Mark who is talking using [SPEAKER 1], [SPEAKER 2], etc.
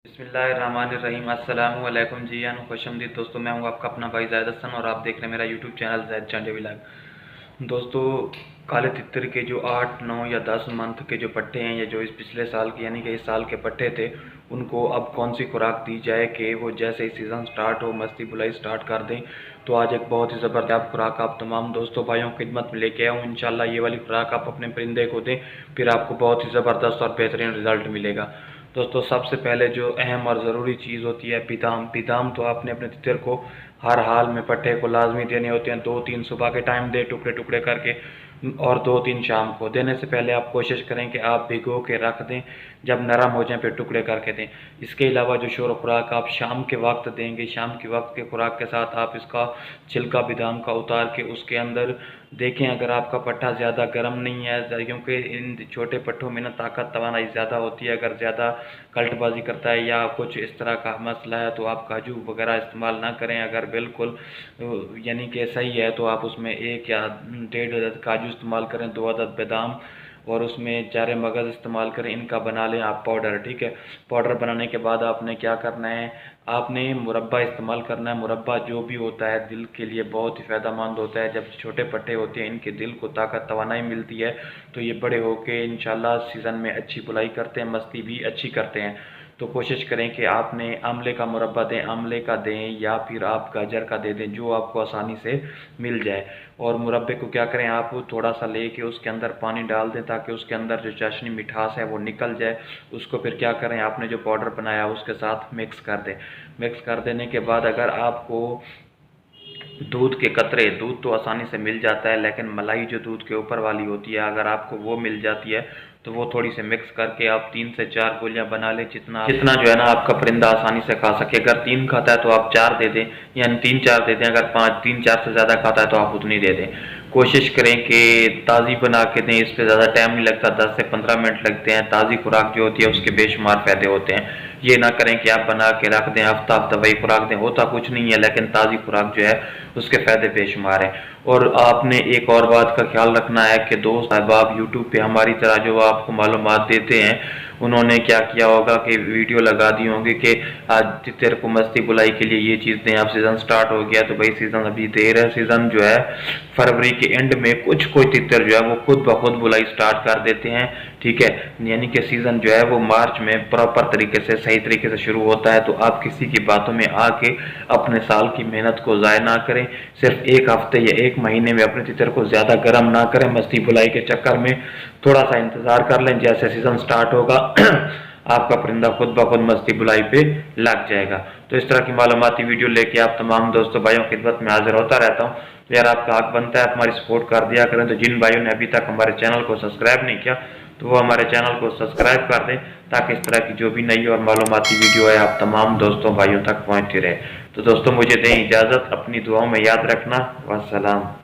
[SPEAKER 1] बिस्मिल्लाहिर्रहमानिर्रहीम अस्सलामु अलैकुम जी यान खुशमदीद दोस्तों, मैं हूं आपका अपना भाई ज़ाहिद हसन और आप देख रहे हैं मेरा YouTube channel Zahid Chande vlog. दोस्तों, काले तितर के जो 8, 9 या 10 मंथ के जो पट्टे हैं या जो इस पिछले साल के यानी कि इस साल के पट्टे थे, उनको अब कौन सी खुराक दी जाए कि वो जैसे ही सीज़न स्टार्ट हो मस्ती बुलाई स्टार्ट कर दें। तो आज एक बहुत ही ज़बरदस्त खुराक आप तमाम दोस्तों भाइयों की खिदमत में लेके आया हूँ। इंशाल्लाह ये वाली खुराक आप अपने परिंदे को दें, फिर आपको बहुत ही ज़बरदस्त और बेहतरीन रिजल्ट मिलेगा। दोस्तों, सबसे पहले जो अहम और ज़रूरी चीज़ होती है पिदाम। पिदाम तो आपने अपने तितर को हर हाल में पट्टे को लाजमी देने होते हैं। 2-3 सुबह के टाइम दे टुकड़े टुकड़े करके और 2-3 शाम को। देने से पहले आप कोशिश करें कि आप भिगो के रख दें, जब नरम हो जाए फिर टुकड़े करके दें। इसके अलावा जो शोर खुराक आप शाम के वक्त देंगे, शाम के वक्त के खुराक के साथ आप इसका छिलका बिदाम का उतार के उसके अंदर देखें अगर आपका पट्टा ज़्यादा गर्म नहीं है, क्योंकि इन छोटे पट्टों में ना ताकत तवानाई ज़्यादा होती है। अगर ज़्यादा कल्टबाजी करता है या कुछ इस तरह का मसला है तो आप काजू वगैरह इस्तेमाल ना करें। अगर बिल्कुल यानी कि सही है तो आप उसमें 1 या 1.5 अदद काजू इस्तेमाल करें, 2 अदद बादाम और उसमें चारे मगज़ इस्तेमाल करें। इनका बना लें आप पाउडर, ठीक है। पाउडर बनाने के बाद आपने क्या करना है, आपने मुरब्बा इस्तेमाल करना है। मुरब्बा जो भी होता है दिल के लिए बहुत ही फ़ायदेमंद होता है। जब छोटे पट्टे होते हैं इनके दिल को ताकत तवानाई मिलती है, तो ये बड़े होके इंशाल्लाह सीज़न में अच्छी बुलाई करते हैं, मस्ती भी अच्छी करते हैं। तो कोशिश करें कि आपने आमले का मुरब्बा दें, आमले का दें या फिर आप गाजर का दे दें, जो आपको आसानी से मिल जाए। और मुरब्बे को क्या करें, आप थोड़ा सा लेके उसके अंदर पानी डाल दें ताकि उसके अंदर जो चाशनी मिठास है वो निकल जाए। उसको फिर क्या करें, आपने जो पाउडर बनाया उसके साथ मिक्स कर दें। मिक्स कर देने के बाद अगर आपको दूध के कतरे, दूध तो आसानी से मिल जाता है, लेकिन मलाई जो दूध के ऊपर वाली होती है अगर आपको वो मिल जाती है तो वो थोड़ी सी मिक्स करके आप 3 से 4 गोलियां बना लें, जितना जितना जो है ना आपका परिंदा आसानी से खा सके। अगर 3 खाता है तो आप 4 दे दें, यानी 3-4 दे दें। अगर 3-4 से ज़्यादा खाता है तो आप उतनी दे दें। कोशिश करें कि ताज़ी बना के दें, इस पर ज़्यादा टाइम नहीं लगता, 10 से 15 मिनट लगते हैं। ताज़ी खुराक जो होती है उसके बेशुमार फ़ायदे होते हैं। ये ना करें कि आप बना के रख दें, हफ्ता हफ्ता वही खुराक दें, होता कुछ नहीं है, लेकिन ताज़ी खुराक जो है उसके फ़ायदे बेशुमार हैं। और आपने एक और बात का ख्याल रखना है कि दोस्त अहबाब यूट्यूब पे हमारी तरह जो आपको मालूमात देते हैं, उन्होंने क्या किया होगा कि वीडियो लगा दी होंगी कि आज तितर को मस्ती बुलाई के लिए ये चीज़ दें। अब सीज़न स्टार्ट हो गया तो भाई सीज़न अभी देर है। सीज़न जो है फरवरी के एंड में कुछ कोई तितर जो है वो खुद ब खुद बुलाई स्टार्ट कर देते हैं, ठीक है। यानी कि सीज़न जो है वो मार्च में प्रॉपर तरीके से सही तरीके से शुरू होता है। तो आप किसी की बातों में आके अपने साल की मेहनत को ज़ाय ना करें। सिर्फ 1 हफ्ते या 1 महीने में अपने तितर को ज़्यादा गर्म ना करें। मस्ती बुलाई के चक्कर में थोड़ा सा इंतज़ार कर लें, जैसे सीज़न स्टार्ट होगा आपका परिंदा खुद ब खुद मस्ती बुलाई पे लग जाएगा। तो इस तरह की मालूमाती वीडियो लेके आप तमाम दोस्तों भाइयों की खिदमत में हाजिर होता रहता हूँ। तो यार आपका हक बनता है, हमारी सपोर्ट कर दिया करें। तो जिन भाइयों ने अभी तक हमारे चैनल को सब्सक्राइब नहीं किया तो वो हमारे चैनल को सब्सक्राइब कर दें, ताकि इस तरह की जो भी नई और मालूमाती वीडियो है आप तमाम दोस्तों भाइयों तक पहुँचती रहे। तो दोस्तों मुझे दें इजाज़त, अपनी दुआओं में याद रखना। वस्सलाम।